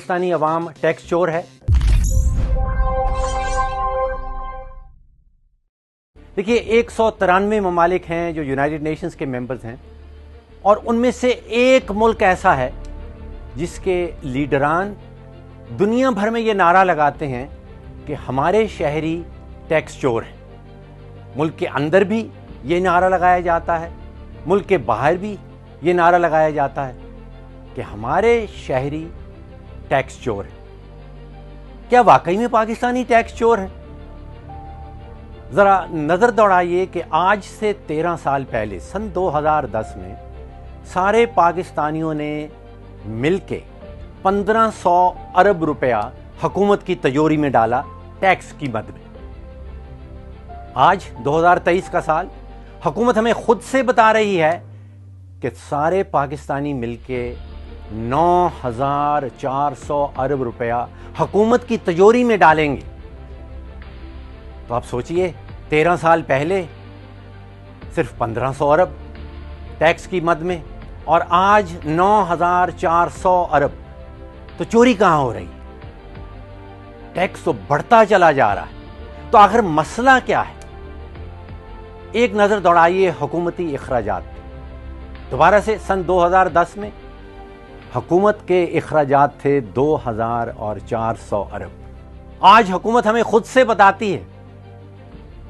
पाकिस्तानी अवाम tax चोर है। देखिए 193 ममालिक हैं जो यूनाइटेड नेशंस के मेंबर्स हैं और उनमें से एक मुल्क ऐसा है जिसके लीडरान दुनिया भर में ये नारा लगाते हैं कि हमारे शहरी टैक्स चोर हैं। मुल्क के अंदर भी ये नारा लगाया जाता है, मुल्क के बाहर भी ये नारा लगाया जाता है कि हमारे शहरी टैक्स चोर हैं। क्या वाकई में पाकिस्तानी टैक्स चोर हैं? ज़रा नज़र दौड़ाइए कि आज से 13 साल पहले सन 2010 में सारे पाकिस्तानियों ने मिलके 1500 अरब रुपया हुकूमत की तिजोरी में डाला टैक्स की मद में। आज 2023 का साल, हुकूमत हमें खुद से बता रही है कि सारे पाकिस्तानी मिलके 9400 अरब रुपया हुकूमत की तिजोरी में डालेंगे। तो आप सोचिए 13 साल पहले सिर्फ 1500 अरब टैक्स की मद में और आज 9400 अरब। तो चोरी कहां हो रही? टैक्स तो बढ़ता चला जा रहा है। तो आखिर मसला क्या है? एक नजर दौड़ाइए हुकूमती इखराजात पे। दोबारा से सन 2010 में हुकूमत के इखराजात थे 2400 अरब। आज हुकूमत हमें खुद से बताती है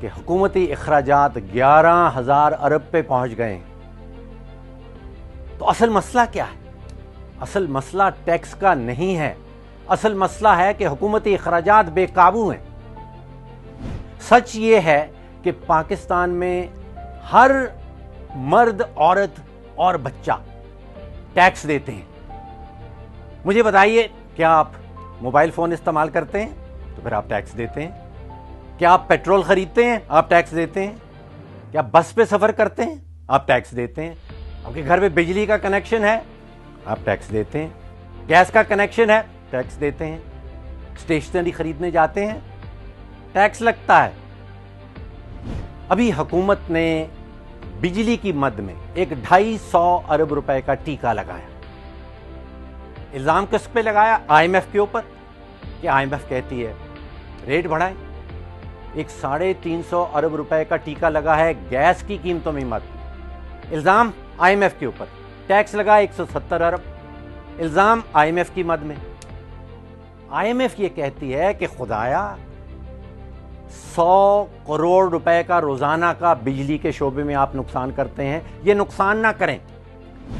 कि हुकूमती इखराजात 11000 अरब पे पहुंच गए हैं। तो असल मसला क्या है? असल मसला टैक्स का नहीं है। असल मसला है कि हुकूमती इखराजात बेकाबू हैं। सच ये है कि पाकिस्तान में हर मर्द, औरत और बच्चा टैक्स देते हैं। मुझे बताइए, क्या आप मोबाइल फ़ोन इस्तेमाल करते हैं? तो फिर आप टैक्स देते हैं। क्या आप पेट्रोल खरीदते हैं? आप टैक्स देते हैं। क्या बस पे सफ़र करते हैं? आप टैक्स देते हैं। आपके घर में बिजली का कनेक्शन है? आप टैक्स देते हैं। गैस का कनेक्शन है? टैक्स देते हैं। स्टेशनरी खरीदने जाते हैं? टैक्स लगता है। अभी हुकूमत ने बिजली की मद में एक 250 अरब रुपए का टीका लगाया। इल्ज़ाम किस पे लगाया? IMF के ऊपर कि IMF कहती है रेट बढ़ाएं। एक 350 अरब रुपए का टीका लगा है गैस की कीमतों में मद। इल्ज़ाम IMF के ऊपर। टैक्स लगा 170 अरब। इल्ज़ाम IMF की मद में। IMF ये कहती है कि खुदाया 100 करोड़ रुपए का रोजाना का बिजली के शोबे में आप नुकसान करते हैं, ये नुकसान ना करें।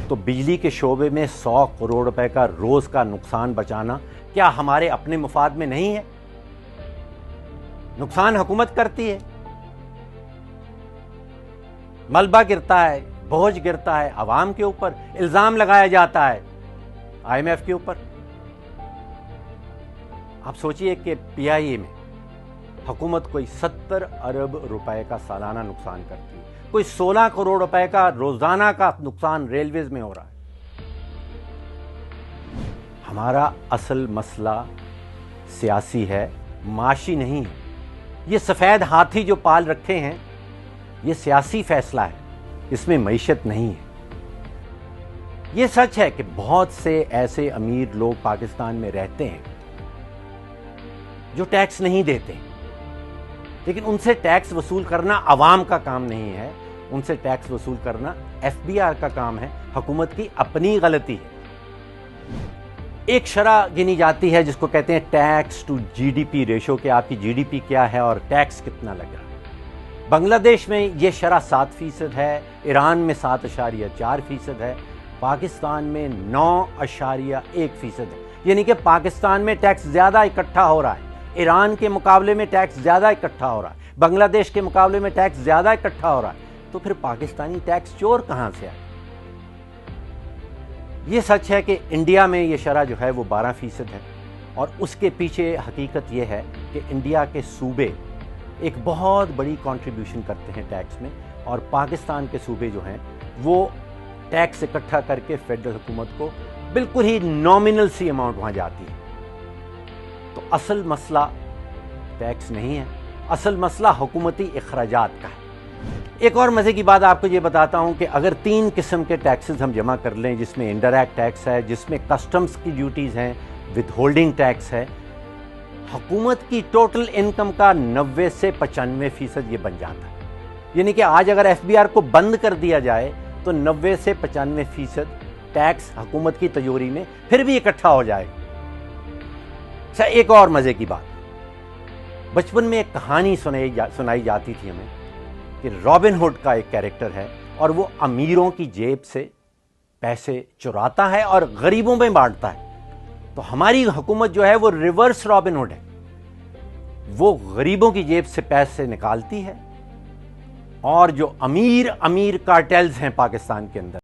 तो बिजली के शोबे में 100 करोड़ रुपए का रोज का नुकसान बचाना क्या हमारे अपने मुफाद में नहीं है? नुकसान हुकूमत करती है। मलबा गिरता है, बोझ गिरता है अवाम के ऊपर। इल्जाम लगाया जाता है IMF के ऊपर। आप सोचिए कि PIA में हुकूमत कोई 70 अरब रुपए का सालाना नुकसान करती है, कोई 16 करोड़ रुपए का रोजाना का नुकसान रेलवेज में हो रहा है। हमारा असल मसला सियासी है, माशी नहीं है। ये सफ़ेद हाथी जो पाल रखे हैं, ये सियासी फैसला है, इसमें मईशत नहीं है। ये सच है कि बहुत से ऐसे अमीर लोग पाकिस्तान में रहते हैं जो टैक्स नहीं देते, लेकिन उनसे टैक्स वसूल करना अवाम का काम नहीं है। उनसे टैक्स वसूल करना FBR का काम है। हुकूमत की अपनी गलती है। एक शरह गिनी जाती है जिसको कहते हैं टैक्स टू GDP रेशो, कि आपकी GDP क्या है और टैक्स कितना लग रहा है। बांग्लादेश में यह शरह 7% है, ईरान में 7.4% है, पाकिस्तान में 9.1% है। यानी कि पाकिस्तान में टैक्स ज़्यादा इकट्ठा हो रहा है, ईरान के मुकाबले में टैक्स ज़्यादा इकट्ठा हो रहा है, बांग्लादेश के मुकाबले में टैक्स ज़्यादा इकट्ठा हो रहा है। तो फिर पाकिस्तानी टैक्स चोर कहाँ से आए? ये सच है कि इंडिया में ये शरह जो है वो 12% है और उसके पीछे हकीकत ये है कि इंडिया के सूबे एक बहुत बड़ी कंट्रीब्यूशन करते हैं टैक्स में, और पाकिस्तान के सूबे जो हैं वो टैक्स इकट्ठा करके फेडरल हुकूमत को बिल्कुल ही नॉमिनल सी अमाउंट वहाँ जाती है। तो असल मसला टैक्स नहीं है, असल मसला हुकूमती इखराजात का है। एक और मज़े की बात आपको ये बताता हूँ कि अगर 3 किस्म के टैक्सेस हम जमा कर लें, जिसमें इंडायरेक्ट टैक्स है, जिसमें कस्टम्स की ड्यूटीज़ हैं, ود ہولڈنگ ٹیکس ہے، حکومت کی ٹوٹل انکم کا 90 سے 95% یہ بن جاتا ہے. یعنی کہ آج اگر ایف بی آر کو بند کر دیا جائے تو 90 سے 95% ٹیکس حکومت کی تجوری میں پھر بھی اکٹھا ہو جائے گا. اچھا، ایک اور مزے کی بات، بچپن میں ایک کہانی سنائی جاتی تھی ہمیں کہ رابن ہوڈ کا ایک کیریکٹر ہے اور وہ امیروں کی جیب سے پیسے چراتا ہے اور غریبوں میں بانٹتا ہے. تو ہماری حکومت جو ہے وہ ریورس رابن ہوڈ ہے، وہ غریبوں کی جیب سے پیسے نکالتی ہے، اور جو امیر کارٹیلز ہیں پاکستان کے اندر